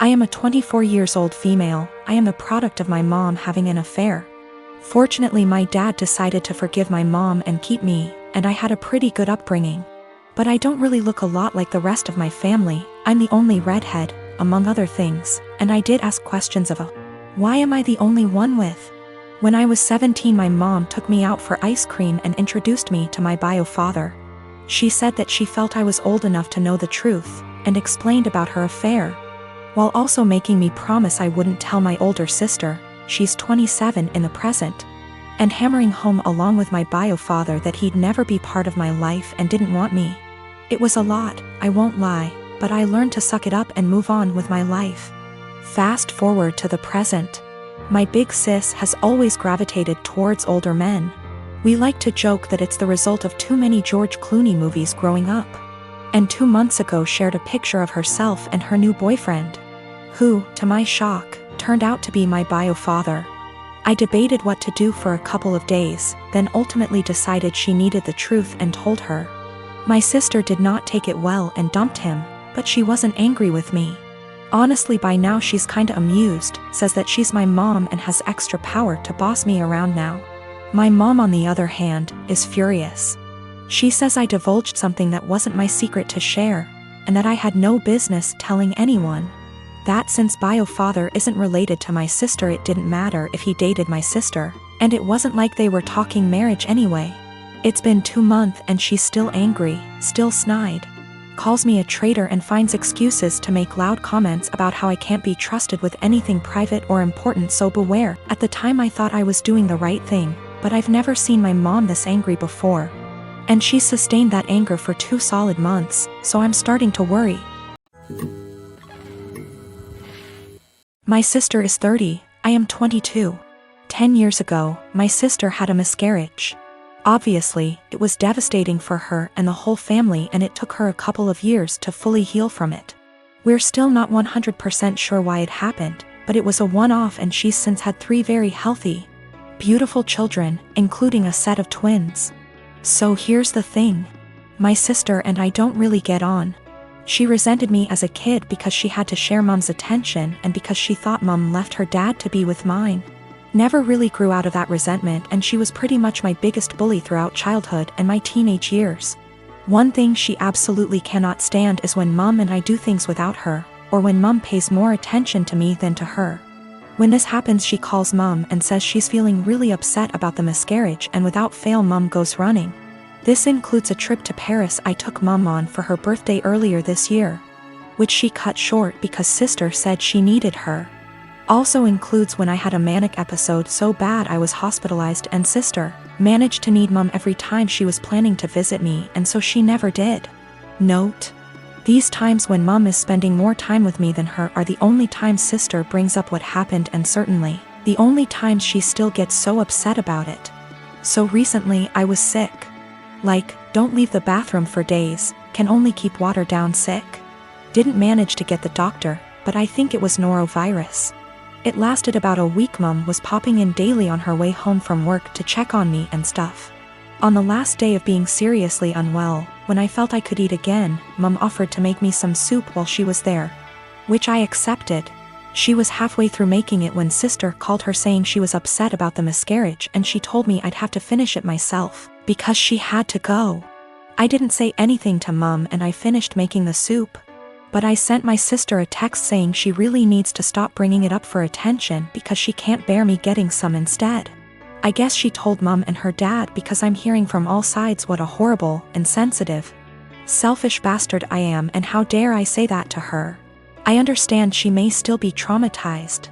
I am a 24 years old female. I am the product of my mom having an affair. Fortunately, my dad decided to forgive my mom and keep me, and I had a pretty good upbringing. But I don't really look a lot like the rest of my family. I'm the only redhead, among other things, and I did ask questions of why am I the only one with? When I was 17, my mom took me out for ice cream and introduced me to my bio father. She said that she felt I was old enough to know the truth, and explained about her affair, while also making me promise I wouldn't tell my older sister, she's 27 in the present, and hammering home along with my bio father that he'd never be part of my life and didn't want me. It was a lot, I won't lie, but I learned to suck it up and move on with my life. Fast forward to the present. My big sis has always gravitated towards older men. We like to joke that it's the result of too many George Clooney movies growing up. And 2 months ago shared a picture of herself and her new boyfriend, who, to my shock, turned out to be my bio father. I debated what to do for a couple of days, then ultimately decided she needed the truth and told her. My sister did not take it well and dumped him, but she wasn't angry with me. Honestly, by now she's kinda amused, says that she's my mom and has extra power to boss me around now. My mom, on the other hand, is furious. She says I divulged something that wasn't my secret to share, and that I had no business telling anyone. That since bio father isn't related to my sister, it didn't matter if he dated my sister, and it wasn't like they were talking marriage anyway. It's been 2 months and she's still angry, still snide. Calls me a traitor and finds excuses to make loud comments about how I can't be trusted with anything private or important, so beware. At the time I thought I was doing the right thing, but I've never seen my mom this angry before. And she's sustained that anger for 2 solid months, so I'm starting to worry. My sister is 30, I am 22. 10 years ago, my sister had a miscarriage. Obviously, it was devastating for her and the whole family, and it took her a couple of years to fully heal from it. We're still not 100% sure why it happened, but it was a one-off, and she's since had 3 very healthy, beautiful children, including a set of twins. So here's the thing. My sister and I don't really get on. She resented me as a kid because she had to share mom's attention and because she thought mom left her dad to be with mine. Never really grew out of that resentment, and she was pretty much my biggest bully throughout childhood and my teenage years. One thing she absolutely cannot stand is when mom and I do things without her, or when mom pays more attention to me than to her. When this happens, she calls mom and says she's feeling really upset about the miscarriage, and without fail mom goes running. This includes a trip to Paris I took mom on for her birthday earlier this year, which she cut short because sister said she needed her. Also includes when I had a manic episode so bad I was hospitalized, and sister managed to need mom every time she was planning to visit me, and so she never did. Note: these times when mom is spending more time with me than her are the only times sister brings up what happened, and certainly the only times she still gets so upset about it. So recently I was sick. Like, don't leave the bathroom for days, can only keep water down sick. Didn't manage to get the doctor, but I think it was norovirus. It lasted about a week. Mom was popping in daily on her way home from work to check on me and stuff. On the last day of being seriously unwell, when I felt I could eat again, mom offered to make me some soup while she was there, which I accepted. She was halfway through making it when sister called her saying she was upset about the miscarriage, and she told me I'd have to finish it myself, because she had to go. I didn't say anything to mom and I finished making the soup. But I sent my sister a text saying she really needs to stop bringing it up for attention because she can't bear me getting some instead. I guess she told mom and her dad because I'm hearing from all sides what a horrible, insensitive, selfish bastard I am, and how dare I say that to her. I understand she may still be traumatized.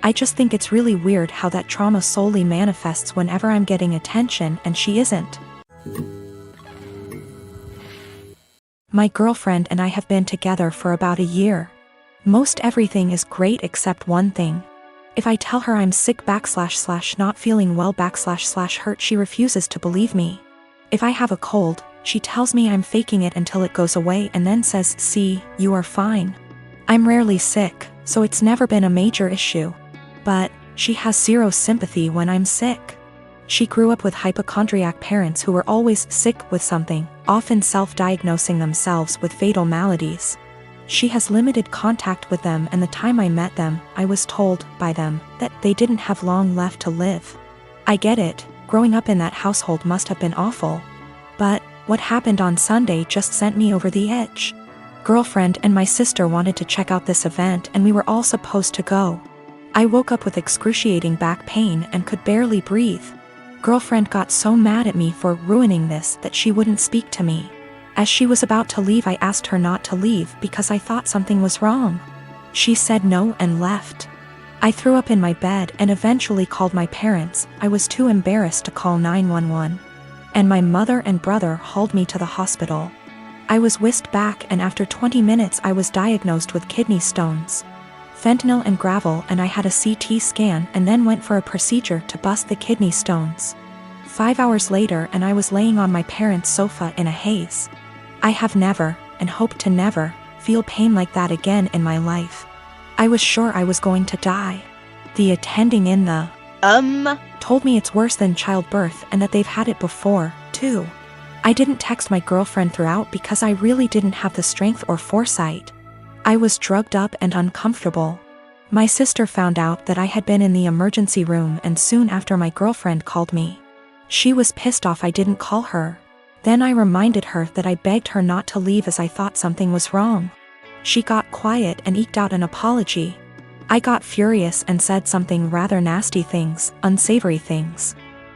I just think it's really weird how that trauma solely manifests whenever I'm getting attention and she isn't. My girlfriend and I have been together for about a year. Most everything is great except one thing. If I tell her I'm sick / not feeling well / hurt, she refuses to believe me. If I have a cold, she tells me I'm faking it until it goes away and then says, "See, you are fine." I'm rarely sick, so it's never been a major issue. But she has zero sympathy when I'm sick. She grew up with hypochondriac parents who were always sick with something, often self-diagnosing themselves with fatal maladies. She has limited contact with them, and the time I met them, I was told by them that they didn't have long left to live. I get it, growing up in that household must have been awful. But what happened on Sunday just sent me over the edge. Girlfriend and my sister wanted to check out this event, and we were all supposed to go. I woke up with excruciating back pain and could barely breathe. Girlfriend got so mad at me for ruining this that she wouldn't speak to me. As she was about to leave, I asked her not to leave because I thought something was wrong. She said no and left. I threw up in my bed and eventually called my parents. I was too embarrassed to call 911. And my mother and brother hauled me to the hospital. I was whisked back, and after 20 minutes I was diagnosed with kidney stones, fentanyl and gravel, and I had a CT scan and then went for a procedure to bust the kidney stones. 5 hours later and I was laying on my parents' sofa in a haze. I have never, and hope to never, feel pain like that again in my life. I was sure I was going to die. The attending in the told me it's worse than childbirth and that they've had it before, too. I didn't text my girlfriend throughout because I really didn't have the strength or foresight. I was drugged up and uncomfortable. My sister found out that I had been in the emergency room, and soon after my girlfriend called me. She was pissed off I didn't call her. Then I reminded her that I begged her not to leave as I thought something was wrong. She got quiet and eked out an apology. I got furious and said something rather nasty things, unsavory things.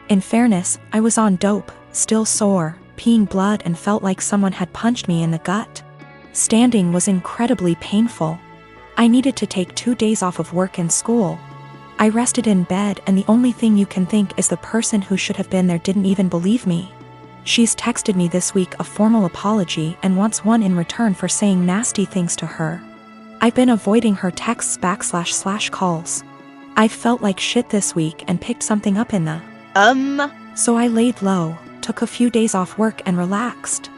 In fairness, I was on dope, still sore, peeing blood, and felt like someone had punched me in the gut. Standing was incredibly painful. I needed to take 2 days off of work and school. I rested in bed, and the only thing you can think is the person who should have been there didn't even believe me. She's texted me this week a formal apology and wants one in return for saying nasty things to her. I've been avoiding her texts / calls. I've felt like shit this week and picked something up in the So I laid low, took a few days off work and relaxed.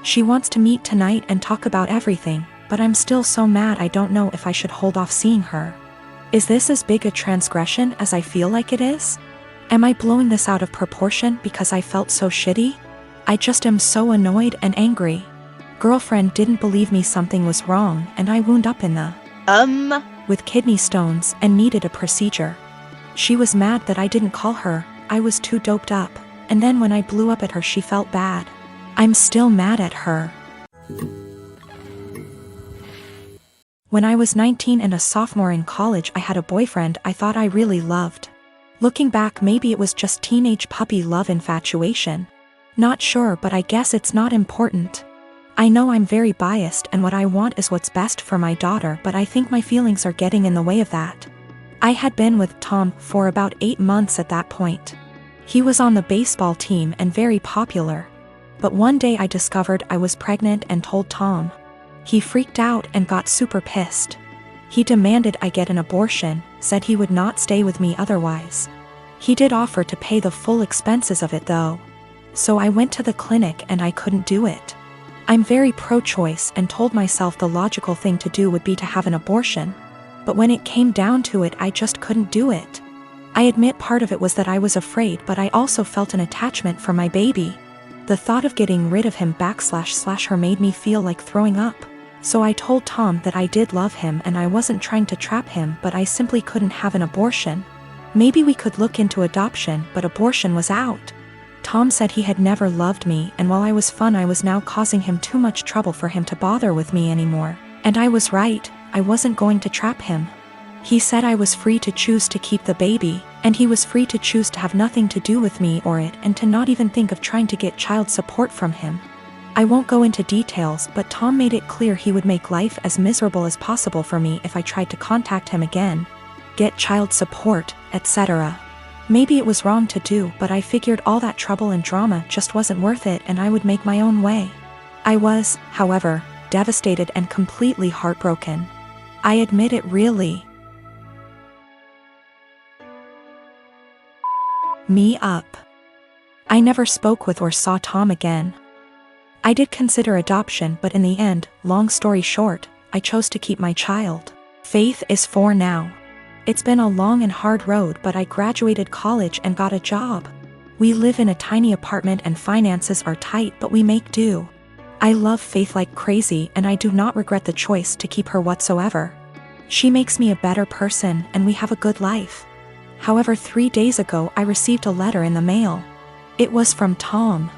She wants to meet tonight and talk about everything, but I'm still so mad I don't know if I should hold off seeing her. Is this as big a transgression as I feel like it is? Am I blowing this out of proportion because I felt so shitty? I just am so annoyed and angry. Girlfriend didn't believe me something was wrong, and I wound up in the with kidney stones and needed a procedure. She was mad that I didn't call her. I was too doped up, and then when I blew up at her she felt bad. I'm still mad at her. When I was 19 and a sophomore in college, I had a boyfriend I thought I really loved. Looking back, maybe it was just teenage puppy love infatuation. Not sure, but I guess it's not important. I know I'm very biased and what I want is what's best for my daughter, but I think my feelings are getting in the way of that. I had been with Tom for about 8 months at that point. He was on the baseball team and very popular. But one day I discovered I was pregnant and told Tom. He freaked out and got super pissed. He demanded I get an abortion, said he would not stay with me otherwise. He did offer to pay the full expenses of it though. So I went to the clinic and I couldn't do it. I'm very pro-choice and told myself the logical thing to do would be to have an abortion. But when it came down to it, I just couldn't do it. I admit part of it was that I was afraid, but I also felt an attachment for my baby. The thought of getting rid of him / her made me feel like throwing up. So I told Tom that I did love him and I wasn't trying to trap him, but I simply couldn't have an abortion. Maybe we could look into adoption, but abortion was out. Tom said he had never loved me, and while I was fun, I was now causing him too much trouble for him to bother with me anymore. And I was right, I wasn't going to trap him. He said I was free to choose to keep the baby, and he was free to choose to have nothing to do with me or it, and to not even think of trying to get child support from him. I won't go into details, but Tom made it clear he would make life as miserable as possible for me if I tried to contact him again, get child support, etc. Maybe it was wrong to do, but I figured all that trouble and drama just wasn't worth it and I would make my own way. I was, however, devastated and completely heartbroken. I admit it really me up. I never spoke with or saw Tom again. I did consider adoption, but in the end, long story short, I chose to keep my child. Faith is 4 now. It's been a long and hard road, but I graduated college and got a job. We live in a tiny apartment and finances are tight, but we make do. I love Faith like crazy and I do not regret the choice to keep her whatsoever. She makes me a better person and we have a good life. However, 3 days ago I received a letter in the mail. It was from Tom.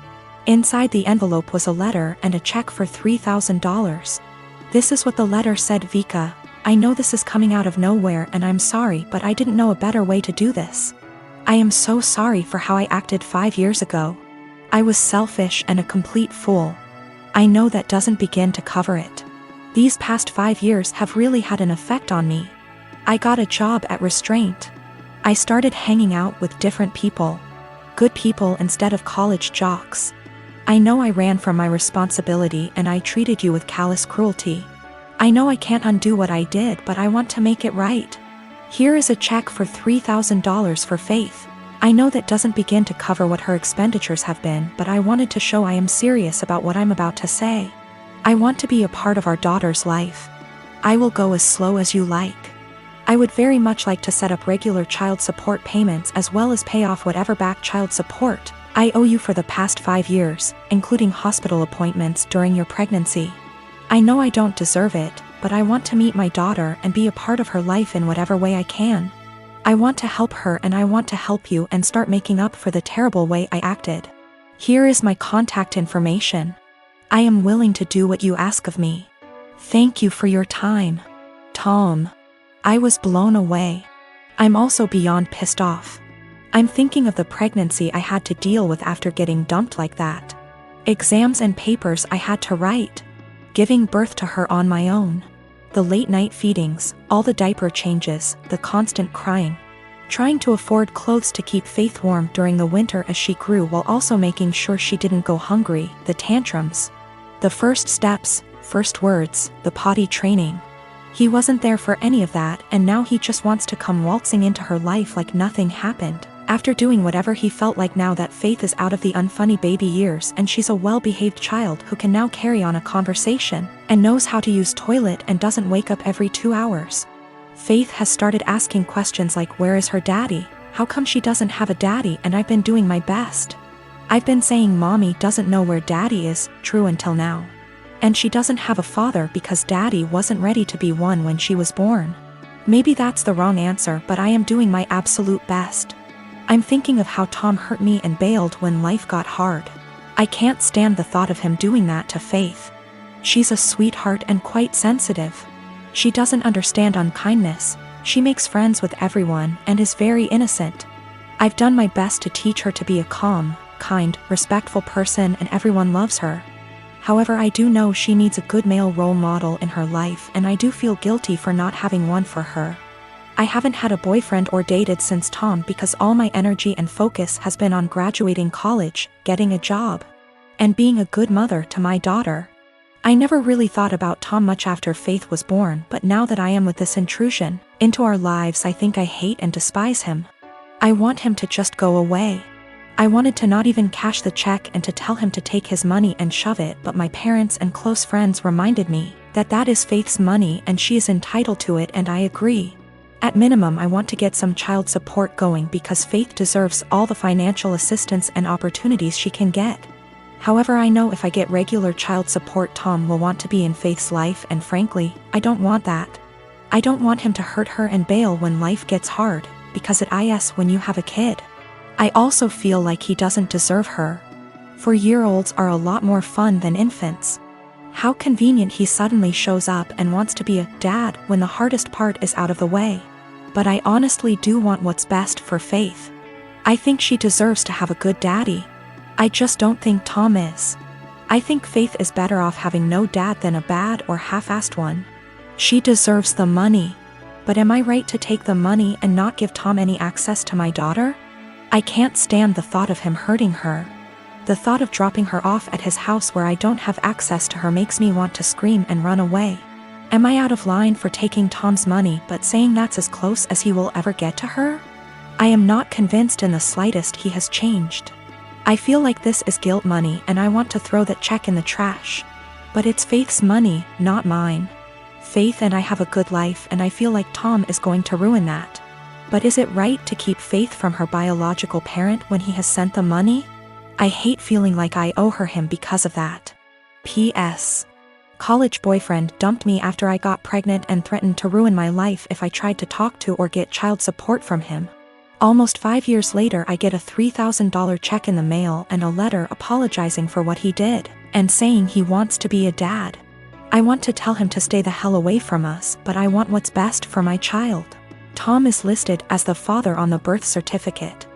Inside the envelope was a letter and a check for $3,000. This is what the letter said: Vika, I know this is coming out of nowhere and I'm sorry, but I didn't know a better way to do this. I am so sorry for how I acted 5 years ago. I was selfish and a complete fool. I know that doesn't begin to cover it. These past 5 years have really had an effect on me. I got a job at Restraint. I started hanging out with different people. Good people instead of college jocks. I know I ran from my responsibility and I treated you with callous cruelty. I know I can't undo what I did, but I want to make it right. Here is a check for $3,000 for Faith. I know that doesn't begin to cover what her expenditures have been, but I wanted to show I am serious about what I'm about to say. I want to be a part of our daughter's life. I will go as slow as you like. I would very much like to set up regular child support payments as well as pay off whatever back child support I owe you for the past 5 years, including hospital appointments during your pregnancy. I know I don't deserve it, but I want to meet my daughter and be a part of her life in whatever way I can. I want to help her and I want to help you and start making up for the terrible way I acted. Here is my contact information. I am willing to do what you ask of me. Thank you for your time. Tom. I was blown away. I'm also beyond pissed off. I'm thinking of the pregnancy I had to deal with after getting dumped like that. Exams and papers I had to write. Giving birth to her on my own. The late night feedings, all the diaper changes, the constant crying. Trying to afford clothes to keep Faith warm during the winter as she grew while also making sure she didn't go hungry, the tantrums. The first steps, first words, the potty training. He wasn't there for any of that and now he just wants to come waltzing into her life like nothing happened. After doing whatever he felt like now that Faith is out of the unfunny baby years and she's a well-behaved child who can now carry on a conversation and knows how to use toilet and doesn't wake up every 2 hours. Faith has started asking questions like, where is her daddy? How come she doesn't have a daddy? And I've been doing my best. I've been saying mommy doesn't know where daddy is, true until now. And she doesn't have a father because daddy wasn't ready to be one when she was born. Maybe that's the wrong answer, but I am doing my absolute best. I'm thinking of how Tom hurt me and bailed when life got hard. I can't stand the thought of him doing that to Faith. She's a sweetheart and quite sensitive. She doesn't understand unkindness. She makes friends with everyone and is very innocent. I've done my best to teach her to be a calm, kind, respectful person and everyone loves her. However, I do know she needs a good male role model in her life and I do feel guilty for not having one for her. I haven't had a boyfriend or dated since Tom because all my energy and focus has been on graduating college, getting a job, and being a good mother to my daughter. I never really thought about Tom much after Faith was born, but now that I am with this intrusion into our lives, I think I hate and despise him. I want him to just go away. I wanted to not even cash the check and to tell him to take his money and shove it, but my parents and close friends reminded me that that is Faith's money and she is entitled to it, and I agree. At minimum, I want to get some child support going because Faith deserves all the financial assistance and opportunities she can get. However, I know if I get regular child support, Tom will want to be in Faith's life, and frankly, I don't want that. I don't want him to hurt her and bail when life gets hard, because it is when you have a kid. I also feel like he doesn't deserve her. 4-year-olds are a lot more fun than infants. How convenient he suddenly shows up and wants to be a dad when the hardest part is out of the way. But I honestly do want what's best for Faith. I think she deserves to have a good daddy. I just don't think Tom is. I think Faith is better off having no dad than a bad or half-assed one. She deserves the money. But am I right to take the money and not give Tom any access to my daughter? I can't stand the thought of him hurting her. The thought of dropping her off at his house where I don't have access to her makes me want to scream and run away. Am I out of line for taking Tom's money but saying that's as close as he will ever get to her? I am not convinced in the slightest he has changed. I feel like this is guilt money and I want to throw that check in the trash. But it's Faith's money, not mine. Faith and I have a good life and I feel like Tom is going to ruin that. But is it right to keep Faith from her biological parent when he has sent the money? I hate feeling like I owe her him because of that. P.S. College boyfriend dumped me after I got pregnant and threatened to ruin my life if I tried to talk to or get child support from him. Almost 5 years later, I get a $3,000 check in the mail and a letter apologizing for what he did and saying he wants to be a dad. I want to tell him to stay the hell away from us, but I want what's best for my child. Tom is listed as the father on the birth certificate.